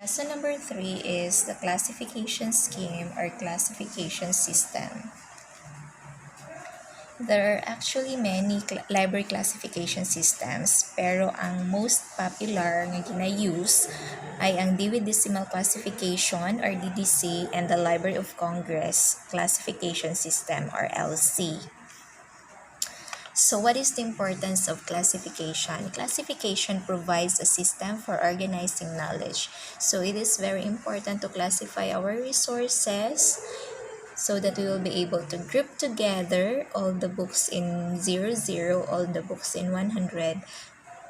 Lesson number 3 is the classification scheme or classification system. There are actually many library classification systems, pero ang most popular nga gina-use ay ang Dewey Decimal Classification or DDC and the Library of Congress Classification System or LC. So what is the importance of classification? Classification provides a system for organizing knowledge. So it is very important to classify our resources so that we will be able to group together all the books in 00, all the books in 100,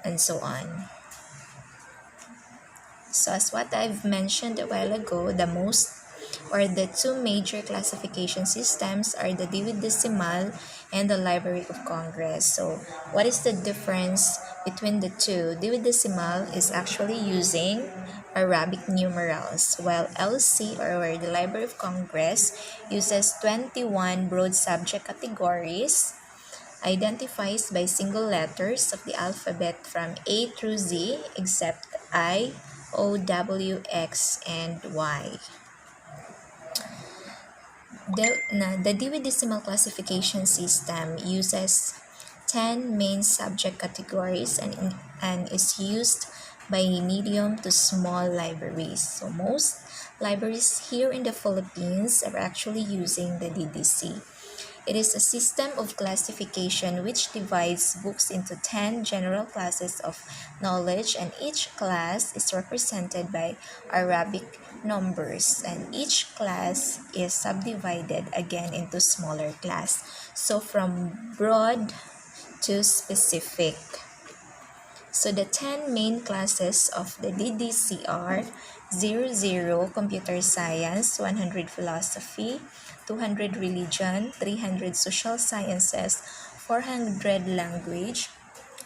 and so on. So as what I've mentioned a while ago, the two major classification systems are the Dewey Decimal and the Library of Congress. So what is the difference between the two? Dewey Decimal is actually using Arabic numerals, while LC or the Library of Congress uses 21 broad subject categories, identifies by single letters of the alphabet from A through Z except I, O, W, X, and Y. The Dewey Decimal Classification System uses 10 main subject categories and is used by medium to small libraries. So most libraries here in the Philippines are actually using the DDC. It is a system of classification which divides books into 10 general classes of knowledge, and each class is represented by Arabic numbers, and each class is subdivided again into smaller class. So from broad to specific. So the 10 main classes of the DDC are 00 Computer Science, 100 Philosophy, 200 Religion, 300 Social Sciences, 400 Language,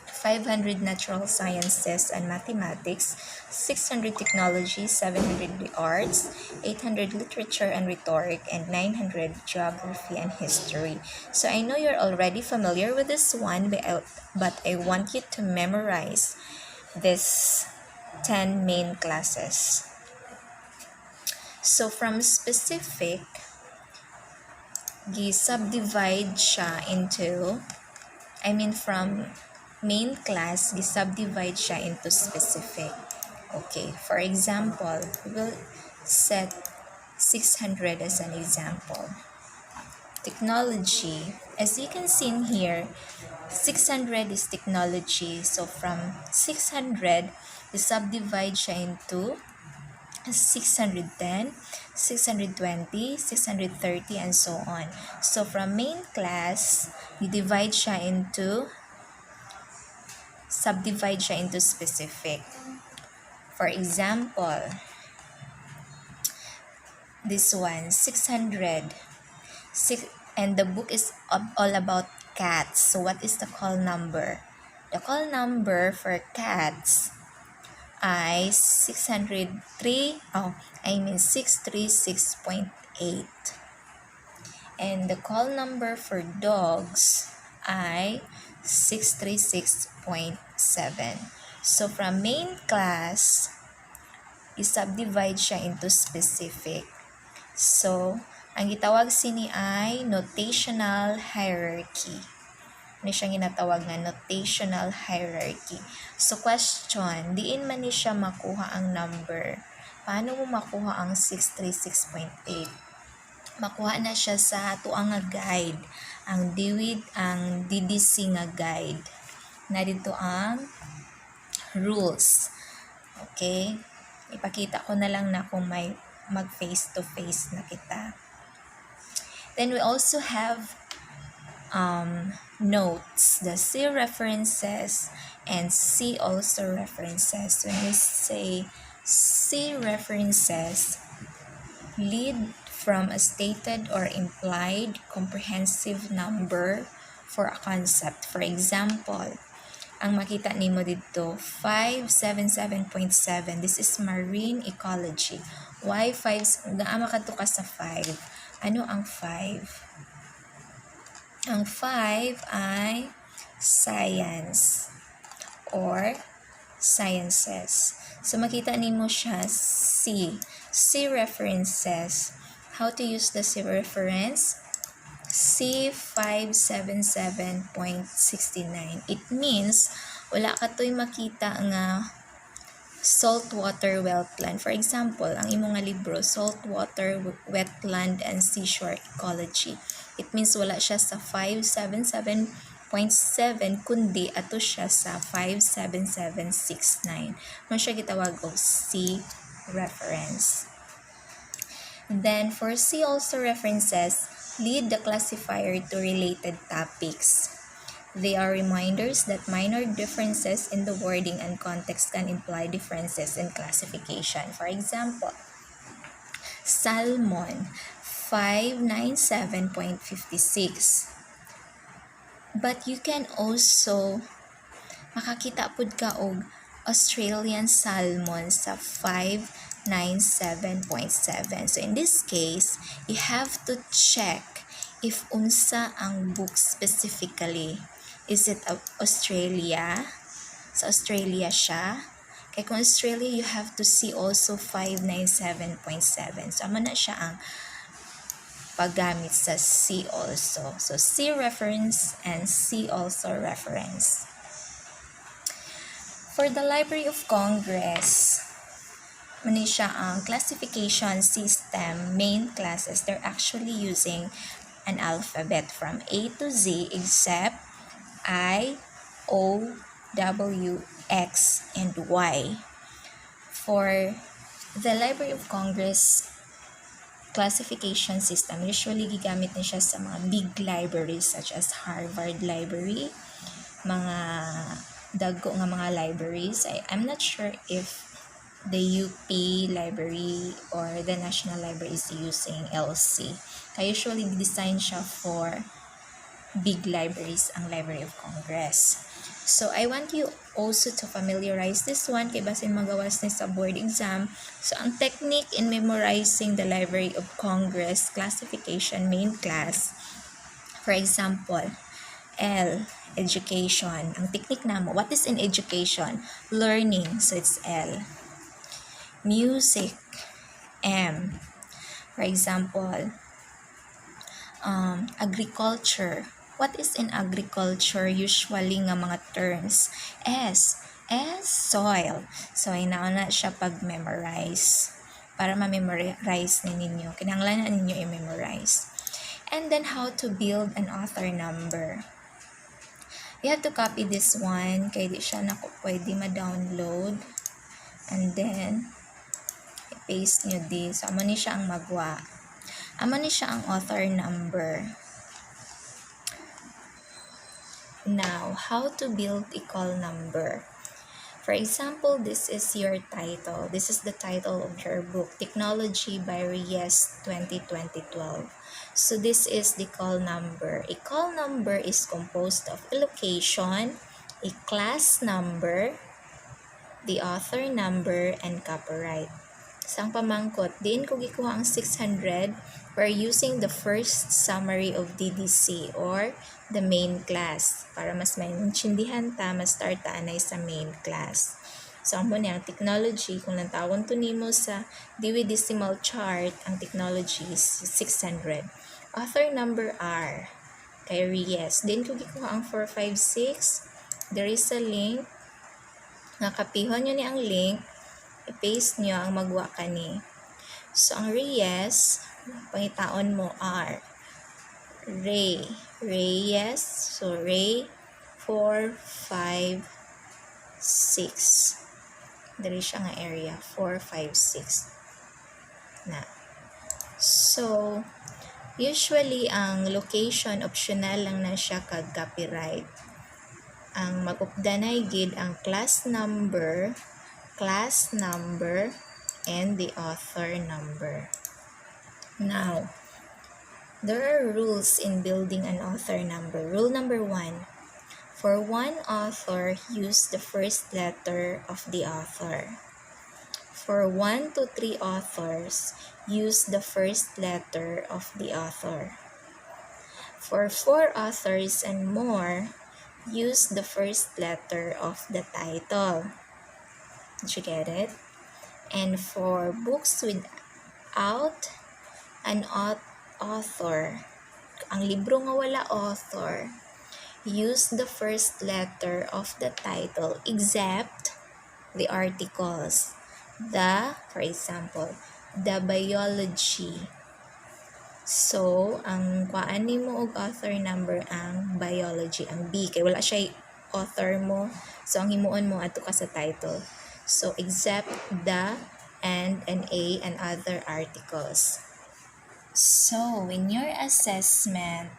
500 Natural Sciences and Mathematics, 600 Technology, 700 the Arts, 800 Literature and Rhetoric, and 900 Geography and History. So I know you're already familiar with this one, but I want you to memorize this 10 main classes. So from specific, gi-subdivide siya from main class, gi-subdivide siya into specific. Okay, for example, we will set 600 as an example. Technology, as you can see in here, 600 is technology. So from 600, you subdivide siya into 610, 620, 630, and so on. So from main class, you subdivide siya into specific. For example, this one, 600. And the book is all about cats. So what is the call number? The call number for cats ay 636.8. And the call number for dogs ay 636.7. So from main class, i-subdivide siya into specific. So, ang gitawag sini ay notational hierarchy. Ano siyang ginatawag nga notational hierarchy. So question, diin man ni siya makuha ang number. Paano mo makuha ang 636.8? Makuha na siya sa tuang nga guide, ang DDC nga guide. Na dito ang rules. Okay? Ipakita ko na lang na kung may mag face to face na kita. Then we also have notes, the C references and C also references. When we say C references, lead from a stated or implied comprehensive number for a concept. For example, ang makita nimo dito 577.7, this is marine ecology. Why 5? Gaama kadto ka sa 5. Ano ang 5? Ang 5 ay science or sciences. So makita nimo siya C. C references. How to use the C reference? C577.69. It means wala ka to'y makita nga saltwater wetland. For example, ang imo nga libro, Saltwater Wetland and Seashore Ecology. It means wala siya sa 577.7 kundi ato siya sa 57769. Mo siya gitawag og C reference. Then for C also references, lead the classifier to related topics. They are reminders that minor differences in the wording and context can imply differences in classification. For example, salmon 597.56. But you can also makakita pud ka og Australian salmon sa 597.7. So in this case, you have to check if unsa ang book specifically. Is it Australia? Sa Australia siya. Kaya kung Australia, you have to see also 597.7. So, na siya ang paggamit sa C also. So, C reference and C also reference. For the Library of Congress, muna siya ang classification system, main classes. They're actually using an alphabet from A to Z except I, O, W, X, and Y. For the Library of Congress classification system, usually gigamit na siya sa mga big libraries such as Harvard Library, mga dagko nga mga libraries. I'm not sure if the UP Library or the National Library is using LC. Kaya usually design siya for big libraries ang Library of Congress. So, I want you also to familiarize this one kay basin magawas ni sa board exam. So, ang technique in memorizing the Library of Congress classification main class, for example, L, education. Ang technique namo, what is in education? Learning, so it's L. Music, M. For example, agriculture. What is in agriculture? Usually nga mga terms. S. S, soil. So, inauna siya pag-memorize. Para ma-memorize ninyo. Kinahanglan na ninyo i-memorize. And then, how to build an author number. You have to copy this one. Kaya di siya na pwede ma-download. And then, i-paste nyo this. So, amo ni siya ang magwa. Amo ni siya ang author number. Now, how to build a call number. For example, this is your title. This is the title of your book, Technology by Reyes 2012. So, this is the call number. A call number is composed of a location, a class number, the author number, and copyright. Sang pamangkot, diin ko gikuha ang 600. We're using the first summary of DDC or the main class. Para mas maintindihan ta, mas start ta anay sa main class. So, ang muna, ang technology, kung nantawon to nimo sa Dewey Decimal Chart, ang technology is 600. Author number R, kay Reyes. Din ko gikuha ang 456. There is a link. Nakapihon nyo ni ang link. I-paste nyo ang magwa ka ni. So, ang Reyes, pangitaon mo R. Reyes. So, Ray 4, 5, 6. Dari siya nga area. 4, 5, 6. Na. So, usually, ang location, optional lang na siya kag copyright. Ang mag-updanay gid ang class number, and the author number. Now, there are rules in building an author number. Rule number 1. For one author, use the first letter of the author. For 1 to 3 authors, use the first letter of the author. For 4 authors and more, use the first letter of the title. Did you get it? And for books without an author, ang libro nga wala author, use the first letter of the title except the articles. For example, the biology. So, ang kuan nimo og author number ang biology, ang B, kay wala siya author mo. So, ang himuon mo ato ka sa title. So, except the, and, A, and other articles. So, in your assessment,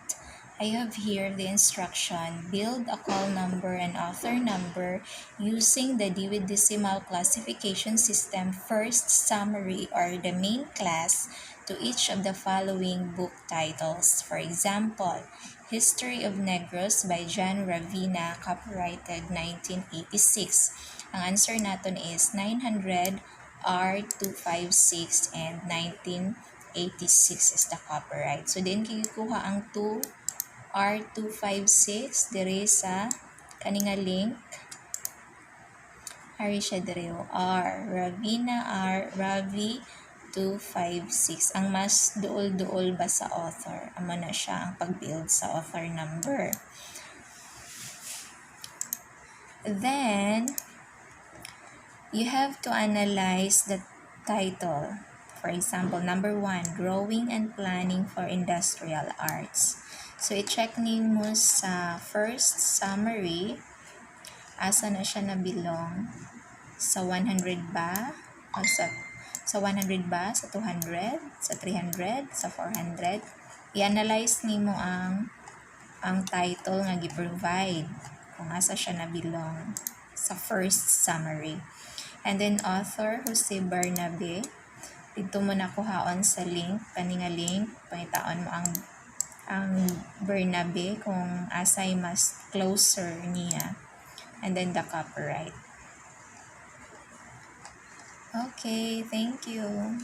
I have here the instruction, build a call number and author number using the Dewey Decimal Classification System first summary or the main class to each of the following book titles. For example, History of Negros by John Ravina, copyrighted 1986. Ang answer natin is 900 R256 and 1986 is the copyright. So, din kikuha ang 2R256 dire sa kaninga link. Ari siya dire Ravina Ravi 256. Ang mas duol-duol ba sa author? Amo na siya ang pag-build sa author number. Then, you have to analyze the title. For example, number 1, Drawing and Planning for Industrial Arts. So, i-check mo sa first summary, asa na siya nabilong, sa 100 ba? O sa 100 ba? Sa 200? Sa 300? Sa 400? I-analyze nimo ang title nga gi-provide kung asa siya nabilong sa first summary. And then author, Jose Barnabe. Dito mo na kuhaon sa link, kaninga link, pangitaon mo ang Bernabe kung asay mas closer niya. And then the copyright. Okay, thank you.